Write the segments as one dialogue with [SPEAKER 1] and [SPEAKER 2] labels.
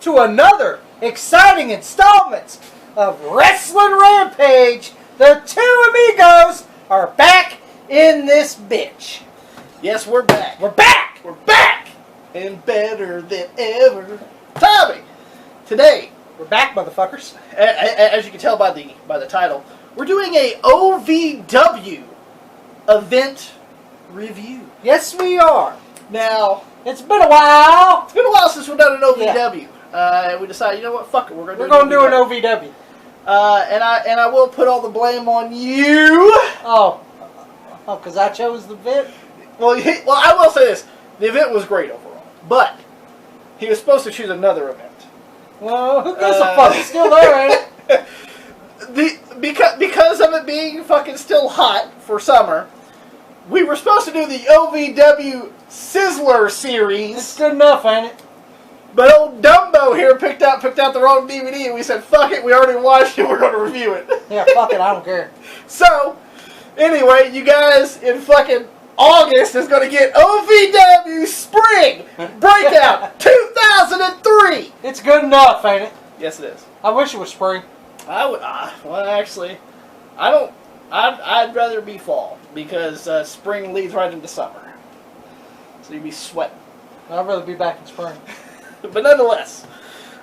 [SPEAKER 1] to another exciting installment of Wrestling Rampage. The two amigos are back in this bitch.
[SPEAKER 2] Yes, we're back.
[SPEAKER 1] We're back!
[SPEAKER 2] We're back! And better than ever. Tommy, today,
[SPEAKER 1] We're back, motherfuckers.
[SPEAKER 2] as you can tell by the title, we're doing a OVW event review.
[SPEAKER 1] Yes, we are.
[SPEAKER 2] Now,
[SPEAKER 1] It's been a while.
[SPEAKER 2] it's been a while since we've done an OVW. We decided, you know what, fuck it, we're
[SPEAKER 1] We're do an OVW.
[SPEAKER 2] And I will put all the blame on you.
[SPEAKER 1] Oh, because I chose the event?
[SPEAKER 2] Well, I will say this: the event was great overall, but he was supposed to choose another event.
[SPEAKER 1] Well, who gives a fuck? It's still there, ain't it?
[SPEAKER 2] Because of it being fucking still hot for summer, we were supposed to do the OVW Sizzler series.
[SPEAKER 1] It's good enough, ain't it?
[SPEAKER 2] But old Dumbo here picked out the wrong DVD, and we said, "Fuck it, we already watched it. We're going to review it."
[SPEAKER 1] Yeah, fuck it, I don't care.
[SPEAKER 2] So, anyway, you guys in fucking August is going to get OVW Spring Breakout 2003.
[SPEAKER 1] It's good enough, ain't it?
[SPEAKER 2] Yes, it is.
[SPEAKER 1] I wish it was spring.
[SPEAKER 2] I would. Well, actually, I don't. I'd rather be fall because spring leads right into summer, so you'd be sweating.
[SPEAKER 1] I'd rather be back in spring.
[SPEAKER 2] But nonetheless,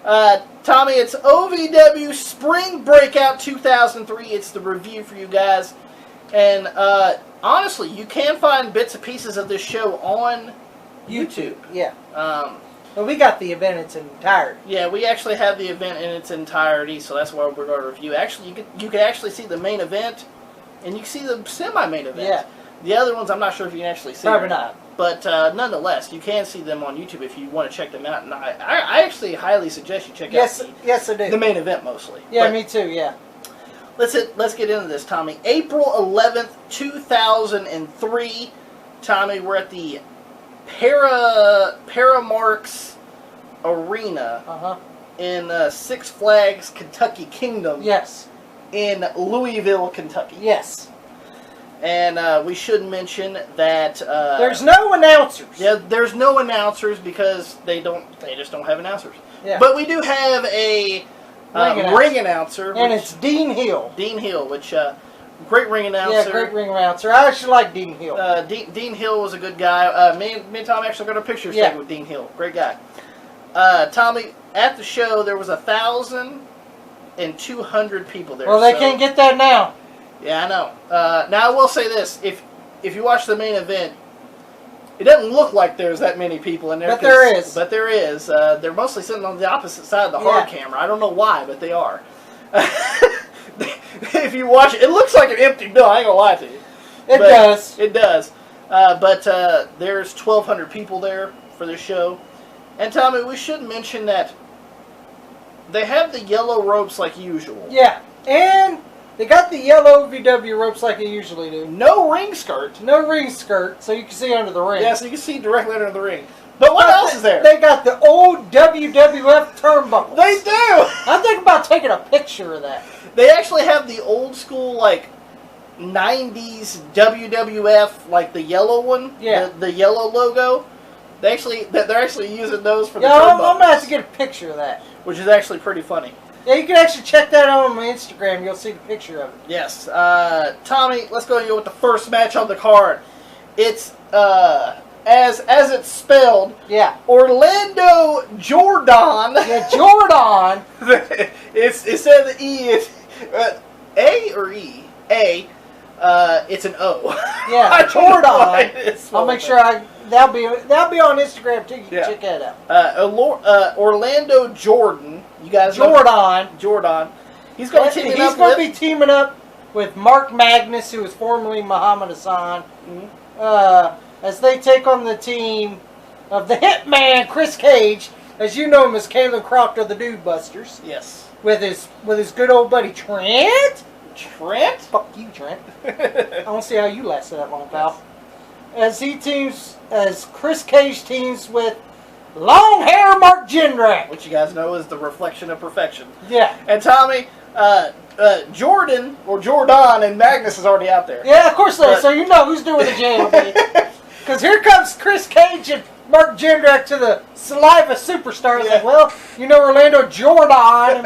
[SPEAKER 2] Tommy, it's OVW Spring Breakout 2003. It's the review for you guys, and honestly, you can find bits and pieces of this show on YouTube.
[SPEAKER 1] Yeah. Well, we got the event in its entirety.
[SPEAKER 2] Yeah, we actually have the event in its entirety, so that's what we're going to review. Actually, you can actually see the main event, and you can see the semi-main event.
[SPEAKER 1] Yeah.
[SPEAKER 2] The other ones, I'm not sure if you can actually see.
[SPEAKER 1] Probably not.
[SPEAKER 2] But nonetheless, you can see them on YouTube if you want to check them out. And I actually highly suggest you check out
[SPEAKER 1] Yes, I do.
[SPEAKER 2] the main event mostly.
[SPEAKER 1] Yeah,
[SPEAKER 2] but
[SPEAKER 1] me too, yeah.
[SPEAKER 2] let's get into this, Tommy. April 11th, 2003. Tommy, we're at the Paramarks Arena in Six Flags Kentucky Kingdom.
[SPEAKER 1] Yes.
[SPEAKER 2] In Louisville, Kentucky.
[SPEAKER 1] Yes.
[SPEAKER 2] And we should mention that
[SPEAKER 1] there's no announcers.
[SPEAKER 2] Yeah, there's no announcers because they just don't have announcers.
[SPEAKER 1] Yeah.
[SPEAKER 2] But we do have a ring announcer.
[SPEAKER 1] And it's Dean Hill.
[SPEAKER 2] Dean Hill, which great ring announcer.
[SPEAKER 1] Yeah, great ring announcer. I actually like Dean Hill.
[SPEAKER 2] Dean Hill was a good guy. Me and Tom actually got a picture taken with Dean Hill. Great guy. Tommy, at the show there was 1,200 people there.
[SPEAKER 1] Well, they can't get that now.
[SPEAKER 2] Yeah, I know. Now, I will say this. If you watch the main event, it doesn't look like there's that many people in there.
[SPEAKER 1] But there is.
[SPEAKER 2] But there is. They're mostly sitting on the opposite side of the hard camera. I don't know why, but they are. If you watch it, it looks like an empty bill. I ain't going to lie to you.
[SPEAKER 1] It does.
[SPEAKER 2] It does. But there's 1,200 people there for this show. And, Tommy, we should mention that they have the yellow ropes like usual.
[SPEAKER 1] Yeah. And they got the yellow VW ropes like they usually do.
[SPEAKER 2] No ring skirt.
[SPEAKER 1] No ring skirt, so you can see under the ring.
[SPEAKER 2] Yeah, so you can see directly under the ring. But what else is there?
[SPEAKER 1] They got the old WWF turnbuckles.
[SPEAKER 2] They do!
[SPEAKER 1] I'm thinking about taking a picture of that.
[SPEAKER 2] They actually have the old school, like, 90s WWF, like the yellow one.
[SPEAKER 1] Yeah.
[SPEAKER 2] The yellow logo. They're actually using those for the
[SPEAKER 1] turnbuckles. I'm going to have to get a picture of that.
[SPEAKER 2] Which is actually pretty funny.
[SPEAKER 1] Yeah, you can actually check that out on my Instagram. You'll see the picture of it.
[SPEAKER 2] Yes. Tommy, let's go and go with the first match on the card. It's, as it's spelled,
[SPEAKER 1] yeah,
[SPEAKER 2] Orlando Jordan.
[SPEAKER 1] Yeah, Jordan.
[SPEAKER 2] Instead of the E, it's A or E? A. It's an O.
[SPEAKER 1] Yeah, Jordan. I'll make sure that'll be on Instagram too. You can check that out.
[SPEAKER 2] Orlando Jordan. You guys
[SPEAKER 1] Jordan.
[SPEAKER 2] Jordan. He's going to
[SPEAKER 1] be teaming up with Mark Magnus, who was formerly Muhammad Hassan, as they take on the team of the Hitman Chris Cage, as you know him as Kalen Croft of the Dude Busters.
[SPEAKER 2] Yes.
[SPEAKER 1] With his good old buddy Trent.
[SPEAKER 2] Trent?
[SPEAKER 1] Fuck you, Trent. I want to see how you lasted that long, pal. As Chris Cage teams with long hair Mark Jindrak,
[SPEAKER 2] which you guys know is the reflection of perfection.
[SPEAKER 1] Yeah.
[SPEAKER 2] And Tommy, Jordan and Magnus is already out there.
[SPEAKER 1] Yeah, of course they are. So you know who's doing the JLB. Because here comes Chris Cage and Mark Jindrak to the Saliva Superstars.
[SPEAKER 2] Yeah.
[SPEAKER 1] Like, well, you know, Orlando Jordan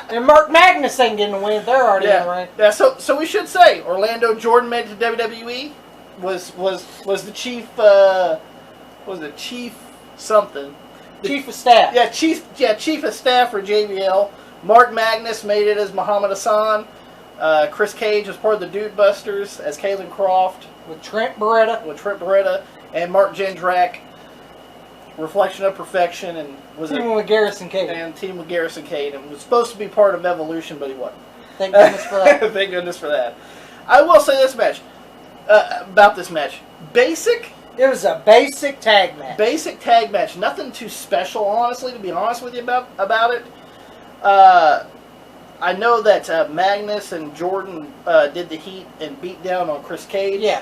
[SPEAKER 1] and Mark Magnus ain't getting the win. They're already in the ring.
[SPEAKER 2] Yeah, so we should say Orlando Jordan made it to WWE. Was the chief was the chief something.
[SPEAKER 1] Chief of staff.
[SPEAKER 2] Yeah, chief of staff for JBL. Mark Magnus made it as Muhammad Hassan. Chris Cage was part of the Dude Busters as Kalen Croft.
[SPEAKER 1] With Trent Beretta.
[SPEAKER 2] And Mark Jindrak, Reflection of Perfection, and
[SPEAKER 1] teaming with Garrison Cage.
[SPEAKER 2] And team with Garrison Cage, and was supposed to be part of Evolution, but he wasn't.
[SPEAKER 1] Thank goodness for that.
[SPEAKER 2] Thank goodness for that. I will say this match, about this match. Basic.
[SPEAKER 1] It was a basic tag match.
[SPEAKER 2] Basic tag match. Nothing too special, honestly, to be honest with you about it. I know that Magnus and Jordan did the heat and beat down on Chris Cage.
[SPEAKER 1] Yeah.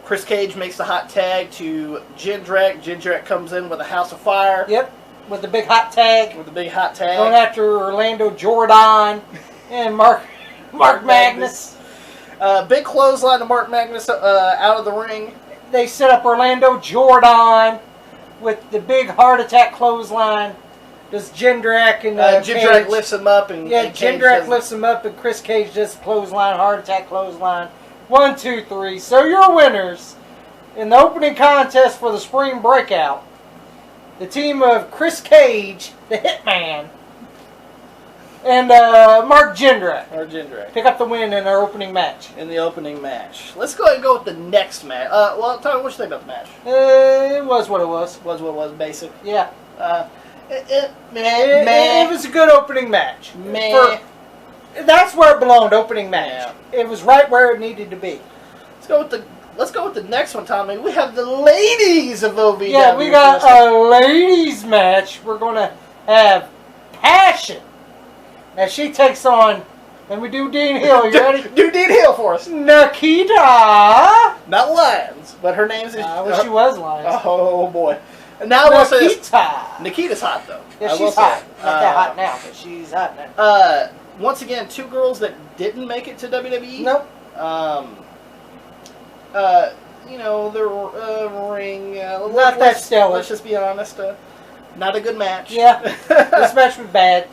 [SPEAKER 2] Chris Cage makes the hot tag to Jindrak. Jindrak comes in with a House of Fire.
[SPEAKER 1] Yep. With the big hot tag.
[SPEAKER 2] Going
[SPEAKER 1] after Orlando Jordan and Mark Magnus.
[SPEAKER 2] Big clothesline to Mark Magnus out of the ring.
[SPEAKER 1] They set up Orlando Jordan with the big heart attack clothesline. Does Jindrak and
[SPEAKER 2] Jindrak
[SPEAKER 1] Cage
[SPEAKER 2] lifts him up and
[SPEAKER 1] Jindrak lifts him up and Chris Cage does clothesline, heart attack clothesline. 1, 2, 3. So your winners in the opening contest for the Spring Breakout, the team of Chris Cage, the Hitman, and Mark Jindrak. Pick up the win in our opening match.
[SPEAKER 2] In the opening match. Let's go ahead and go with the next match. Well, tell me what you think about the match.
[SPEAKER 1] It was what it was.
[SPEAKER 2] Was what it was, basic.
[SPEAKER 1] Yeah.
[SPEAKER 2] It
[SPEAKER 1] was a good opening match.
[SPEAKER 2] Meh.
[SPEAKER 1] That's where it belonged, opening match.
[SPEAKER 2] Yeah.
[SPEAKER 1] It was right where it needed to be.
[SPEAKER 2] Let's go with the next one, Tommy. We have the ladies of OVW.
[SPEAKER 1] Yeah, we got a ladies match. We're going to have Passion as she takes on, and we do Dean Hill. You ready?
[SPEAKER 2] Do Dean Hill for us.
[SPEAKER 1] Nikita.
[SPEAKER 2] Not Lions, but her name's...
[SPEAKER 1] I wish she was Lions.
[SPEAKER 2] Oh, boy. And now I will say this.
[SPEAKER 1] Nikita.
[SPEAKER 2] Nikita's hot, though.
[SPEAKER 1] Yeah, she's hot. Not that hot now, but she's hot now.
[SPEAKER 2] Once again, two girls that didn't make it to WWE.
[SPEAKER 1] Nope.
[SPEAKER 2] You know, the ring.
[SPEAKER 1] Not that stellar.
[SPEAKER 2] Let's just be honest. Not a good match.
[SPEAKER 1] Yeah. This match was bad.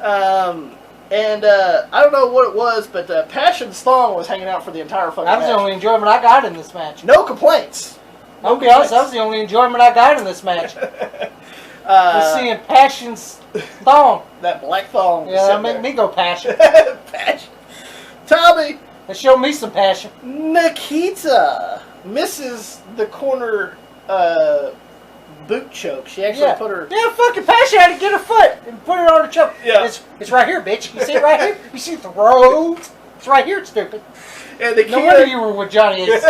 [SPEAKER 2] And I don't know what it was, but Passion's thong was hanging out for the entire fucking match.
[SPEAKER 1] That was the only enjoyment I got in this match.
[SPEAKER 2] No complaints.
[SPEAKER 1] I'll be honest, that was the only enjoyment I got in this match. Was seeing Passion's thong.
[SPEAKER 2] That black thong.
[SPEAKER 1] Yeah, that made me go Passion.
[SPEAKER 2] Passion. Tommy.
[SPEAKER 1] That showed me some passion.
[SPEAKER 2] Nikita misses the corner boot choke. She actually put her...
[SPEAKER 1] Yeah, fucking Passion had to get her foot and put it on her choke.
[SPEAKER 2] Yeah.
[SPEAKER 1] It's right here, bitch. You see it right here? You see the road? It's right here, stupid.
[SPEAKER 2] And Nikita,
[SPEAKER 1] no wonder you were with Johnny Ace.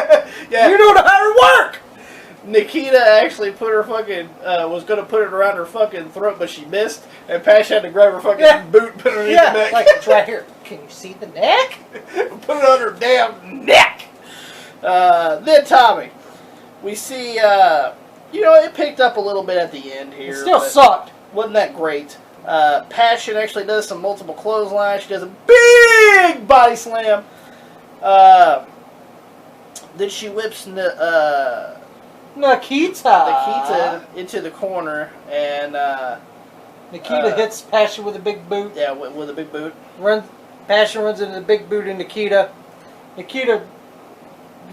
[SPEAKER 2] Yeah.
[SPEAKER 1] You know how to work!
[SPEAKER 2] Nikita actually put her fucking, was going to put it around her fucking throat, but she missed, and Pash had to grab her fucking boot and put it underneath the neck.
[SPEAKER 1] Like, it's right here. Can you see the neck?
[SPEAKER 2] Put it on her damn neck! Then, Tommy, we see, you know, it picked up a little bit at the end here.
[SPEAKER 1] It still sucked.
[SPEAKER 2] Wasn't that great. Passion actually does some multiple clotheslines. She does a big body slam. Then she whips Nikita into the corner, and
[SPEAKER 1] Nikita hits Passion with a big boot.
[SPEAKER 2] Yeah, with a big boot.
[SPEAKER 1] Passion runs into the big boot in Nikita. Nikita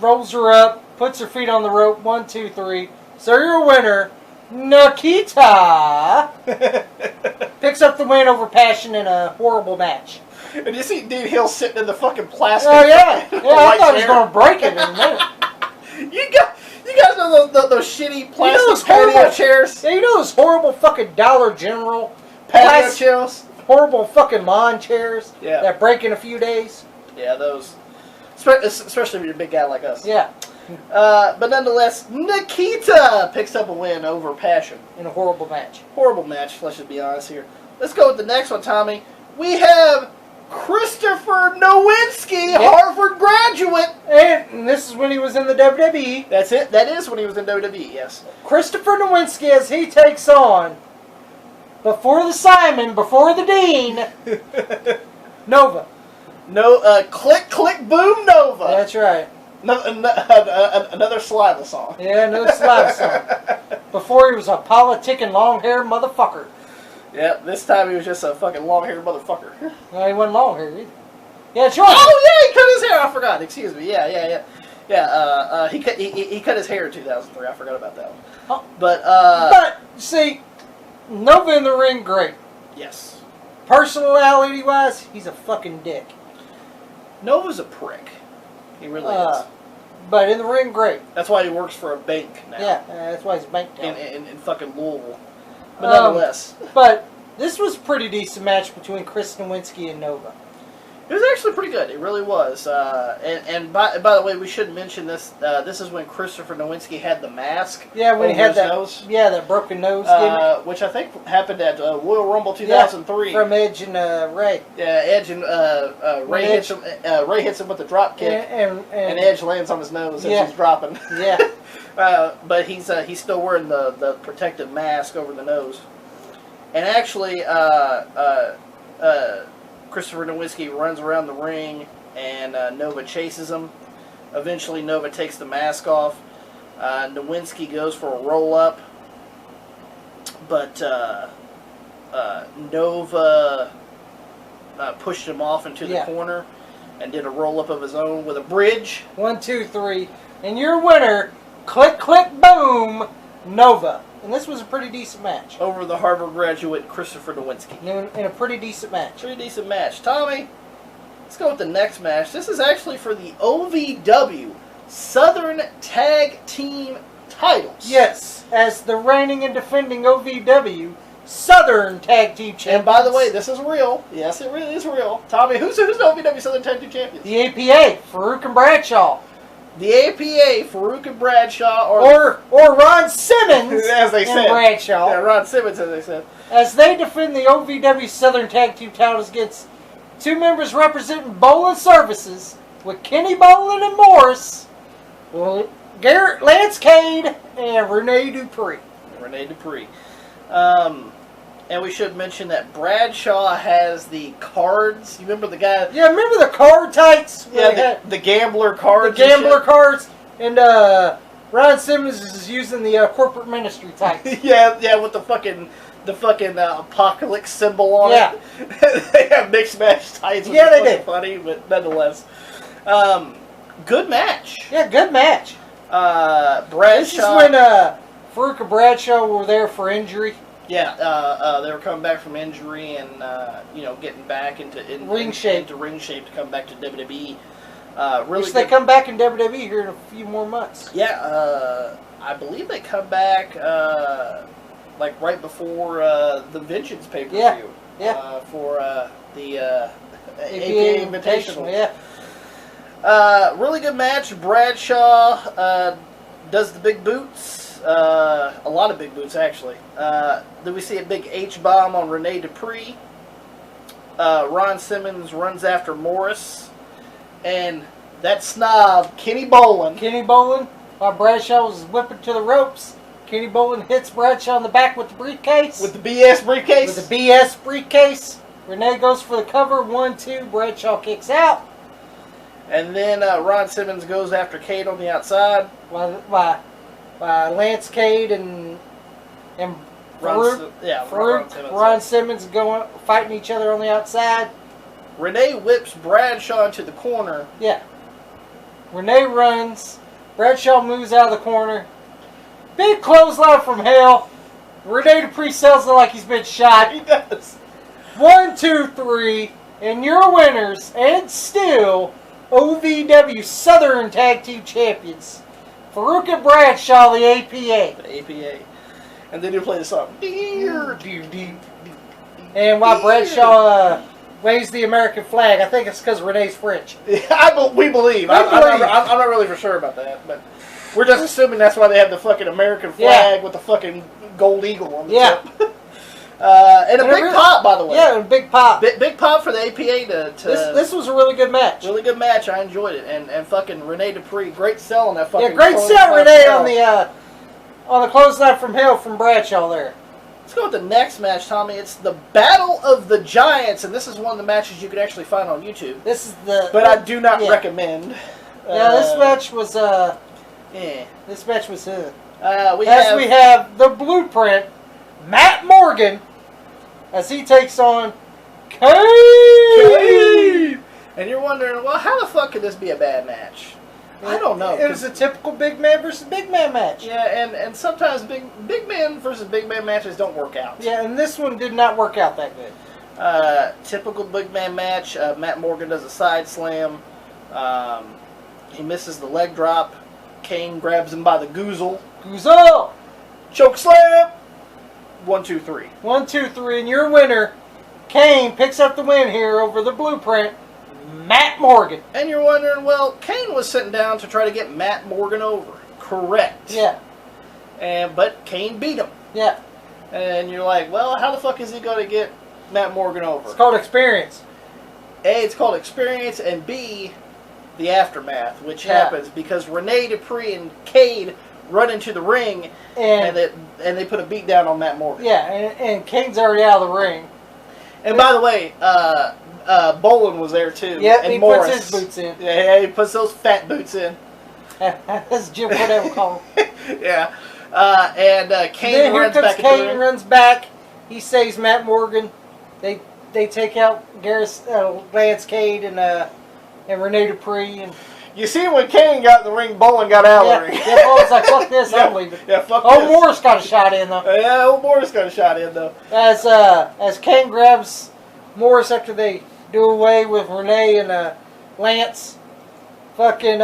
[SPEAKER 1] rolls her up, puts her feet on the rope. 1, 2, 3. So your winner, Nikita, picks up the win over Passion in a horrible match.
[SPEAKER 2] And you see Dean Hill sitting in the fucking plastic.
[SPEAKER 1] Oh yeah, I thought he was going to break it in a minute.
[SPEAKER 2] You guys know those shitty plastic patio chairs?
[SPEAKER 1] Yeah, you know those horrible fucking Dollar General
[SPEAKER 2] patio chairs?
[SPEAKER 1] Horrible fucking lawn chairs that break in a few days?
[SPEAKER 2] Yeah, those. Especially if you're a big guy like us.
[SPEAKER 1] Yeah.
[SPEAKER 2] But nonetheless, Nikita picks up a win over Passion.
[SPEAKER 1] In a horrible match.
[SPEAKER 2] Horrible match, let's just be honest here. Let's go with the next one, Tommy. We have Christopher Nowinski, Harvard graduate.
[SPEAKER 1] And this is when he was in the WWE.
[SPEAKER 2] That's it. That is when he was in WWE, yes.
[SPEAKER 1] Christopher Nowinski as he takes on, before the Simon, before the Dean, Nova.
[SPEAKER 2] Click, click, boom, Nova.
[SPEAKER 1] That's right.
[SPEAKER 2] Another saliva song.
[SPEAKER 1] Yeah, no saliva song. Before he was a politicking long-haired motherfucker.
[SPEAKER 2] Yeah, this time he was just a fucking long-haired motherfucker.
[SPEAKER 1] No, he wasn't long-haired either. Yeah, sure.
[SPEAKER 2] Oh yeah, he cut his hair. I forgot. Excuse me. Yeah. He cut his hair in 2003. I forgot about that one.
[SPEAKER 1] Oh.
[SPEAKER 2] But
[SPEAKER 1] see, Nova in the ring, great.
[SPEAKER 2] yes,
[SPEAKER 1] Personality-wise, he's a fucking dick.
[SPEAKER 2] Nova's a prick. He really is.
[SPEAKER 1] But in the ring, great.
[SPEAKER 2] That's why he works for a bank now.
[SPEAKER 1] Yeah, that's why he's bank town.
[SPEAKER 2] In fucking Louisville. But nonetheless.
[SPEAKER 1] But this was a pretty decent match between Chris Nowinski and Nova.
[SPEAKER 2] It was actually pretty good. It really was. And by the way, we should mention this. This is when Christopher Nowinski had the mask.
[SPEAKER 1] Yeah, when he had that
[SPEAKER 2] nose.
[SPEAKER 1] Yeah, that broken nose gimmick.
[SPEAKER 2] Which I think happened at Royal Rumble 2003.
[SPEAKER 1] From Edge and Ray.
[SPEAKER 2] Yeah, Edge and Ray hits him. Ray hits him with the drop kick, and Edge lands on his nose as he's dropping.
[SPEAKER 1] Yeah.
[SPEAKER 2] But he's still wearing the protective mask over the nose. And actually, Christopher Nowinski runs around the ring, and Nova chases him. Eventually, Nova takes the mask off. Nowinski goes for a roll-up, but Nova pushed him off into the corner and did a roll-up of his own with a bridge.
[SPEAKER 1] 1, 2, 3. And your winner, click, click, boom, Nova. And this was a pretty decent match.
[SPEAKER 2] Over the Harvard graduate Christopher Nowinski.
[SPEAKER 1] In a pretty decent match.
[SPEAKER 2] Pretty decent match. Tommy, let's go with the next match. This is actually for the OVW Southern Tag Team titles.
[SPEAKER 1] Yes, as the reigning and defending OVW Southern Tag Team Champions.
[SPEAKER 2] And by the way, this is real. Yes, it really is real. Tommy, who's the OVW Southern Tag Team Champions?
[SPEAKER 1] The APA, Farouk and Bradshaw.
[SPEAKER 2] The APA, Farouk and Bradshaw,
[SPEAKER 1] or Ron Simmons
[SPEAKER 2] as they said.
[SPEAKER 1] Bradshaw.
[SPEAKER 2] Yeah, Ron Simmons, as they said.
[SPEAKER 1] As they defend the OVW Southern Tag Team titles against two members representing Bowling Services with Kenny Bolin and Morris, Lance Cade, and Rene Dupree.
[SPEAKER 2] And we should mention that Bradshaw has the cards. You remember the guy?
[SPEAKER 1] Yeah, remember the card tights?
[SPEAKER 2] Yeah, the gambler cards.
[SPEAKER 1] The gambler cards. And Ron Simmons is using the corporate ministry tights.
[SPEAKER 2] yeah, with the fucking apocalypse symbol on it. They have mixed match tights.
[SPEAKER 1] Yeah, they did.
[SPEAKER 2] Funny, but nonetheless, good match.
[SPEAKER 1] Yeah, good match.
[SPEAKER 2] Bradshaw.
[SPEAKER 1] This is when Farouk and Bradshaw were there for injury.
[SPEAKER 2] Yeah, they were coming back from injury and getting back into ring shape to come back to WWE. Really,
[SPEAKER 1] they come back in WWE here in a few more months.
[SPEAKER 2] Yeah, I believe they come back like right before the Vengeance pay-per-view.
[SPEAKER 1] Yeah.
[SPEAKER 2] For the APA Invitational.
[SPEAKER 1] Yeah.
[SPEAKER 2] Really good match. Bradshaw does the big boots. A lot of big boots, actually. Then we see a big H-bomb on Rene Dupree. Ron Simmons runs after Morris. And that snob, Kenny Bolin, while Bradshaw was whipping to the ropes, Kenny Bolin hits Bradshaw in the back with the briefcase. With the BS briefcase.
[SPEAKER 1] Rene goes for the cover. 1, 2. Bradshaw kicks out.
[SPEAKER 2] And then Ron Simmons goes after Cade on the outside.
[SPEAKER 1] Lance Cade and Ron Simmons fighting each other on the outside.
[SPEAKER 2] Rene whips Bradshaw into the corner.
[SPEAKER 1] Yeah. Rene runs. Bradshaw moves out of the corner. Big clothesline from hell. Rene Dupree sells it like he's been shot.
[SPEAKER 2] He does.
[SPEAKER 1] 1, 2, 3. And your winners, and still, OVW Southern Tag Team Champions. Farouk and Bradshaw, the APA.
[SPEAKER 2] The APA. And then you play the song.
[SPEAKER 1] And while Bradshaw waves the American flag, I think it's because Renee's French.
[SPEAKER 2] We believe. I'm not really for sure about that, but we're just assuming that's why they have the fucking American flag with the fucking gold eagle on the tip. And a big pop, by the way.
[SPEAKER 1] Yeah, a big pop.
[SPEAKER 2] Big pop for the APA to
[SPEAKER 1] This was a really good match.
[SPEAKER 2] Really good match. I enjoyed it. And fucking Rene Dupree, great sell on that fucking.
[SPEAKER 1] Yeah, great sell, Rene, on the clothesline from hell from Bradshaw there.
[SPEAKER 2] Let's go with the next match, Tommy. It's the Battle of the Giants, and this is one of the matches you could actually find on YouTube.
[SPEAKER 1] This is the.
[SPEAKER 2] But I do not recommend.
[SPEAKER 1] this match was
[SPEAKER 2] Yeah.
[SPEAKER 1] This match was
[SPEAKER 2] We
[SPEAKER 1] have the Blueprint, Matt Morgan, as he takes on Kane.
[SPEAKER 2] And you're wondering, well, how the fuck could this be a bad match? I don't know.
[SPEAKER 1] It was a typical big man versus big man match.
[SPEAKER 2] Yeah, and sometimes big man versus big man matches don't work out.
[SPEAKER 1] Yeah, and this one did not work out that good.
[SPEAKER 2] Typical big man match. Matt Morgan does a side slam. He misses the leg drop. Kane grabs him by the goozle.
[SPEAKER 1] Goozle!
[SPEAKER 2] Choke slam! 1, 2, 3.
[SPEAKER 1] 1, 2, 3, and your winner, Kane, picks up the win here over the Blueprint, Matt Morgan.
[SPEAKER 2] And you're wondering, well, Kane was sitting down to try to get Matt Morgan over. Correct.
[SPEAKER 1] Yeah.
[SPEAKER 2] But Kane beat him.
[SPEAKER 1] Yeah.
[SPEAKER 2] And you're like, well, how the fuck is he going to get Matt Morgan over?
[SPEAKER 1] It's called experience.
[SPEAKER 2] A, it's called experience, and B, the aftermath, which happens because Rene Dupree and Cade run into the ring, and they put a beat down on Matt Morgan.
[SPEAKER 1] Yeah, and Kane's already out of the ring.
[SPEAKER 2] And by the way, Bolin was there too.
[SPEAKER 1] Yeah,
[SPEAKER 2] and
[SPEAKER 1] he
[SPEAKER 2] Morris.
[SPEAKER 1] puts his boots in.
[SPEAKER 2] Yeah, he puts those fat boots in.
[SPEAKER 1] That's Jim Cordell would call him.
[SPEAKER 2] Yeah. And Kane runs back into the ring.
[SPEAKER 1] Kane runs back. He saves Matt Morgan. They take out Lance Cade and Rene Dupree. And
[SPEAKER 2] you see when Kane got in the ring, Bolin got out of the ring.
[SPEAKER 1] Yeah, Bolin's like, fuck this, I'm leaving.
[SPEAKER 2] Yeah, fuck
[SPEAKER 1] this.
[SPEAKER 2] this.
[SPEAKER 1] Morris got a shot in, though.
[SPEAKER 2] Yeah, Morris got a shot in, though.
[SPEAKER 1] As Kane grabs Morris after they do away with Rene and Lance, fucking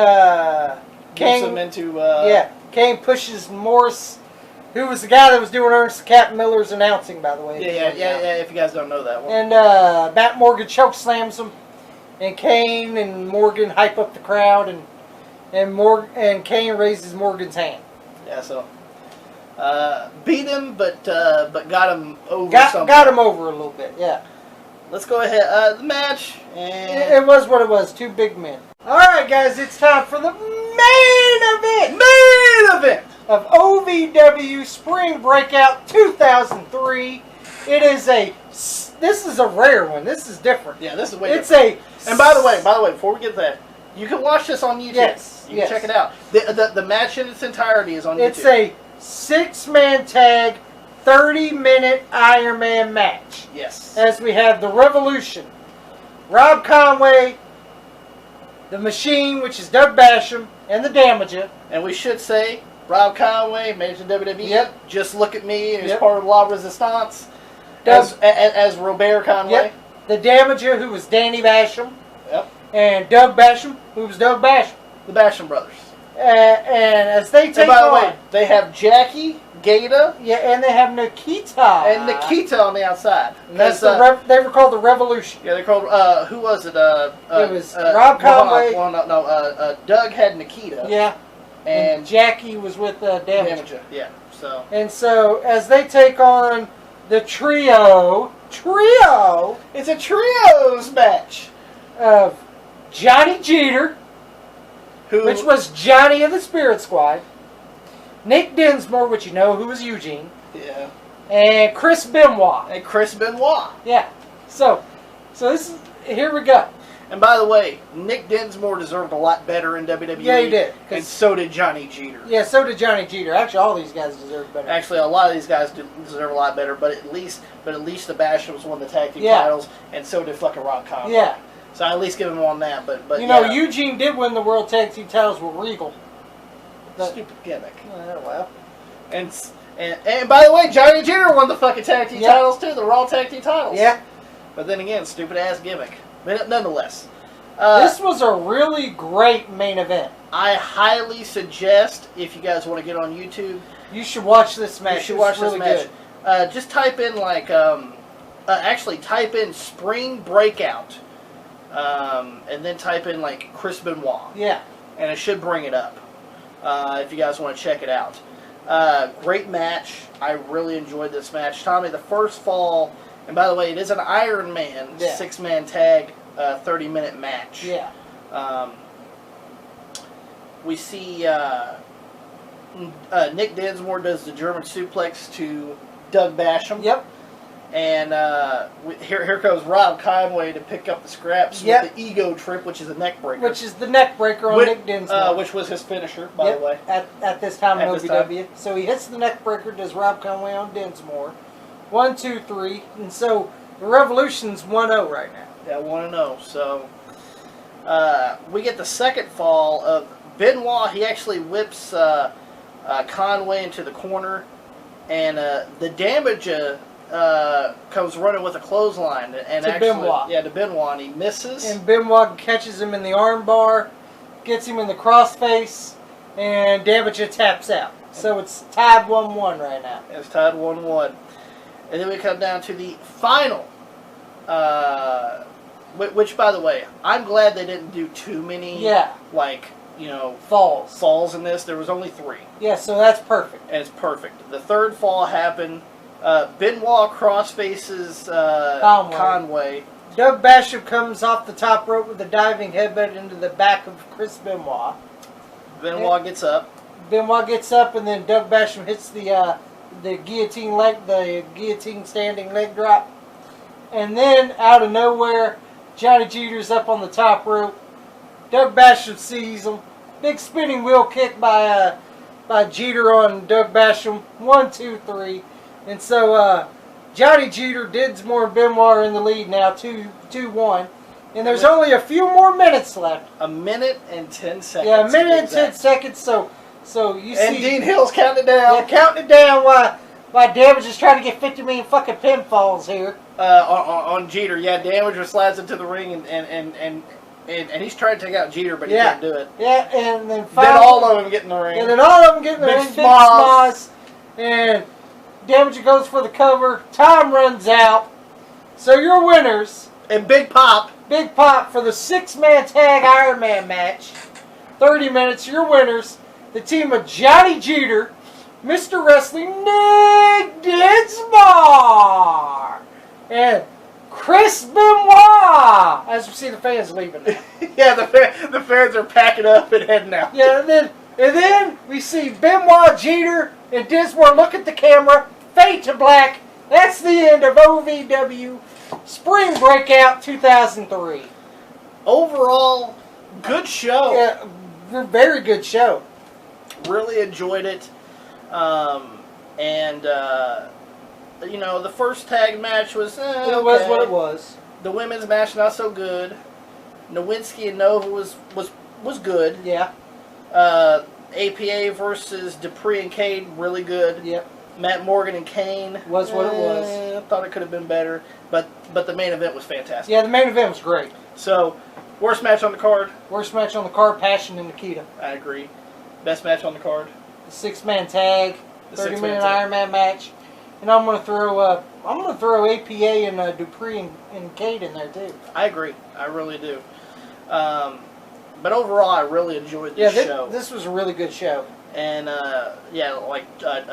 [SPEAKER 1] Kane...
[SPEAKER 2] him into...
[SPEAKER 1] Kane pushes Morris, who was the guy that was doing Ernest Cap Miller's announcing, by the way.
[SPEAKER 2] Yeah, if you guys don't know that one.
[SPEAKER 1] And Matt Morgan choke slams him, and Kane and Morgan hype up the crowd, and Kane raises Morgan's hand.
[SPEAKER 2] Yeah, so beat him, but got him over.
[SPEAKER 1] Got him over a little bit. Yeah.
[SPEAKER 2] Let's go ahead. The match.
[SPEAKER 1] It was what it was. Two big men. All right, guys, it's time for the main event.
[SPEAKER 2] Main event
[SPEAKER 1] of OVW Spring Breakout 2003. This is a rare one. This is different.
[SPEAKER 2] Yeah, this is way different. And by the way, before we get that, you can watch this on YouTube.
[SPEAKER 1] Yes.
[SPEAKER 2] You can check it out. The match in its entirety is on YouTube.
[SPEAKER 1] It's a 6-man tag, 30-minute Iron Man match.
[SPEAKER 2] Yes.
[SPEAKER 1] As we have the Revolution, Rob Conway, the Machine, which is Doug Basham, and the Damager.
[SPEAKER 2] And we should say, Rob Conway, Major WWE.
[SPEAKER 1] Yep.
[SPEAKER 2] Just Look at Me, who's part of La Resistance.
[SPEAKER 1] Doug,
[SPEAKER 2] as Robert Conway.
[SPEAKER 1] Yep. The Damager, who was Danny Basham.
[SPEAKER 2] Yep.
[SPEAKER 1] And Doug Basham, who was Doug Basham.
[SPEAKER 2] The Basham brothers.
[SPEAKER 1] And as they take
[SPEAKER 2] by the way, they have Jackie, Gata.
[SPEAKER 1] Yeah, and they have Nikita.
[SPEAKER 2] And Nikita on the outside.
[SPEAKER 1] And that's they were called the Revolution.
[SPEAKER 2] Yeah, they're called, who was it?
[SPEAKER 1] It was Rob Conway.
[SPEAKER 2] Doug had Nikita.
[SPEAKER 1] Yeah. And Jackie was with Damager.
[SPEAKER 2] Yeah, so.
[SPEAKER 1] And so, as they take on the trio.
[SPEAKER 2] It's a trios match.
[SPEAKER 1] Of Johnny Jeter, which was Johnny of the Spirit Squad. Nick Dinsmore, which you know, who was Eugene.
[SPEAKER 2] Yeah.
[SPEAKER 1] And Chris Benoit. Yeah. So this is, here we go.
[SPEAKER 2] And by the way, Nick Dinsmore deserved a lot better in WWE.
[SPEAKER 1] Yeah, he did.
[SPEAKER 2] And so did Johnny Jeter.
[SPEAKER 1] Yeah, so did Johnny Jeter. Actually, all these guys deserve better.
[SPEAKER 2] Actually, a lot of these guys deserve a lot better, but at least the Bashams won the tag team titles, and so did fucking Rob Conway.
[SPEAKER 1] Yeah.
[SPEAKER 2] So I at least give him on that, but
[SPEAKER 1] you know, Eugene did win the World Tag Team titles with Regal.
[SPEAKER 2] Stupid gimmick.
[SPEAKER 1] Well.
[SPEAKER 2] And by the way, Johnny Jeter won the fucking tag team titles too, the Raw tag team titles.
[SPEAKER 1] Yeah.
[SPEAKER 2] But then again, stupid ass gimmick. But nonetheless,
[SPEAKER 1] this was a really great main event.
[SPEAKER 2] I highly suggest, if you guys want to get on YouTube,
[SPEAKER 1] you should watch this match.
[SPEAKER 2] You should watch
[SPEAKER 1] this
[SPEAKER 2] match. Good. Just type in actually type in Spring Breakout, and then type in like Chris Benoit.
[SPEAKER 1] Yeah.
[SPEAKER 2] And it should bring it up. If you guys want to check it out. Great match. I really enjoyed this match. Tommy, the first fall, and by the way, it is an Iron Man 6-man tag 30-minute match.
[SPEAKER 1] Yeah.
[SPEAKER 2] We see Nick Dinsmore does the German suplex to Doug Basham.
[SPEAKER 1] Yep.
[SPEAKER 2] And here goes Rob Conway to pick up the scraps with the ego trip, which is a neck breaker.
[SPEAKER 1] Which is the neck breaker on Nick Dinsmore.
[SPEAKER 2] Which was his finisher, by the way.
[SPEAKER 1] At this time in OVW. So he hits the neck breaker, does Rob Conway on Dinsmore. 1, 2, 3. And so the Revolution's 1-0 right now.
[SPEAKER 2] Yeah, 1-0. So we get the second fall of Benoit. He actually whips Conway into the corner. And the damage... comes running with a clothesline and
[SPEAKER 1] to Benoit.
[SPEAKER 2] Yeah, to Benoit, and he misses.
[SPEAKER 1] And Benoit catches him in the arm bar, gets him in the crossface, and Damage taps out. So it's tied 1-1 right now.
[SPEAKER 2] It's tied 1-1. And then we come down to the final, which, by the way, I'm glad they didn't do too many, falls in this. There was only 3.
[SPEAKER 1] Yeah, so that's perfect.
[SPEAKER 2] And it's perfect. The third fall happened. Benoit crossfaces Conway.
[SPEAKER 1] Doug Basham comes off the top rope with a diving headbutt into the back of Chris Benoit.
[SPEAKER 2] Benoit gets up.
[SPEAKER 1] Benoit gets up, and then Doug Basham hits the guillotine standing leg drop. And then out of nowhere, Johnny Jeter's up on the top rope. Doug Basham sees him. Big spinning wheel kick by Jeter on Doug Basham. 1, 2, 3. And so Johnny Jeter, Dinsmore, and Benoit are in the lead now, 2-1. And there's only a few more minutes left.
[SPEAKER 2] A minute and 10 seconds.
[SPEAKER 1] Yeah, a minute and 10 seconds. So you see...
[SPEAKER 2] And Dean Hill's counting it down.
[SPEAKER 1] Yeah, counting it down while Damage is trying to get 50 million fucking pinfalls here.
[SPEAKER 2] On Jeter. Yeah, Damage slides into the ring and he's trying to take out Jeter, but he can't do it.
[SPEAKER 1] Yeah, and then
[SPEAKER 2] all of them get in the ring.
[SPEAKER 1] And then all of them get in the ring. Big smiles. And... Damage goes for the cover. Time runs out. So your winners.
[SPEAKER 2] And Big Pop.
[SPEAKER 1] Big Pop for the 6-man tag Iron Man match. 30 minutes. Your winners. The team of Johnny Jeter, Mr. Wrestling Nick Dinsmore, and Chris Benoit. As we see the fans leaving now.
[SPEAKER 2] Yeah, the fans are packing up and heading out.
[SPEAKER 1] Yeah, and then we see Benoit, Jeter, and Dinsmore look at the camera. Fade to black. That's the end of OVW Spring Breakout 2003.
[SPEAKER 2] Overall, good show.
[SPEAKER 1] Yeah, very good show.
[SPEAKER 2] Really enjoyed it. The first tag match was okay.
[SPEAKER 1] It was what it was.
[SPEAKER 2] The women's match not so good. Nowinski and Nova was good.
[SPEAKER 1] Yeah.
[SPEAKER 2] APA versus Dupree and Kane, really good.
[SPEAKER 1] Yep.
[SPEAKER 2] Matt Morgan and Kane
[SPEAKER 1] was what it was.
[SPEAKER 2] I thought it could have been better, but the main event was fantastic.
[SPEAKER 1] Yeah, the main event was great.
[SPEAKER 2] So, worst match on the card?
[SPEAKER 1] Worst match on the card, Passion and Nikita.
[SPEAKER 2] I agree. Best match on the card?
[SPEAKER 1] The 6-man tag, 30-minute Iron Man match, and I'm gonna throw APA and Dupree and Kane in there too.
[SPEAKER 2] I agree. I really do. But overall, I really enjoyed this show.
[SPEAKER 1] This was a really good show.
[SPEAKER 2] And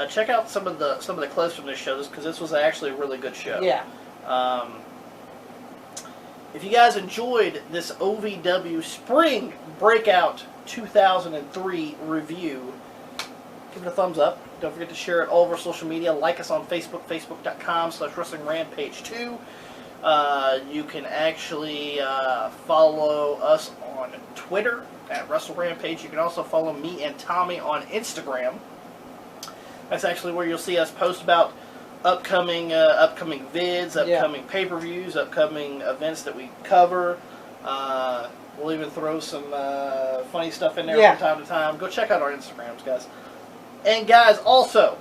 [SPEAKER 2] check out some of the clips from this show, because this was actually a really good show.
[SPEAKER 1] Yeah.
[SPEAKER 2] If you guys enjoyed this OVW Spring Breakout 2003 review, give it a thumbs up. Don't forget to share it all over social media. Like us on Facebook, facebook.com/WrestlingRampage2. You can actually follow us on Twitter at WrestleRampage. You can also follow me and Tommy on Instagram. That's actually where you'll see us post about upcoming vids, upcoming pay-per-views, upcoming events that we cover. We'll even throw some funny stuff in there from time to time. Go check out our Instagrams, guys. And guys, also,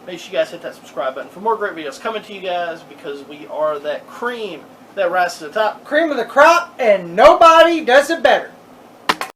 [SPEAKER 2] make sure you guys hit that subscribe button for more great videos coming to you guys, because we are that cream that rises to the top.
[SPEAKER 1] Cream of the crop, and nobody does it better.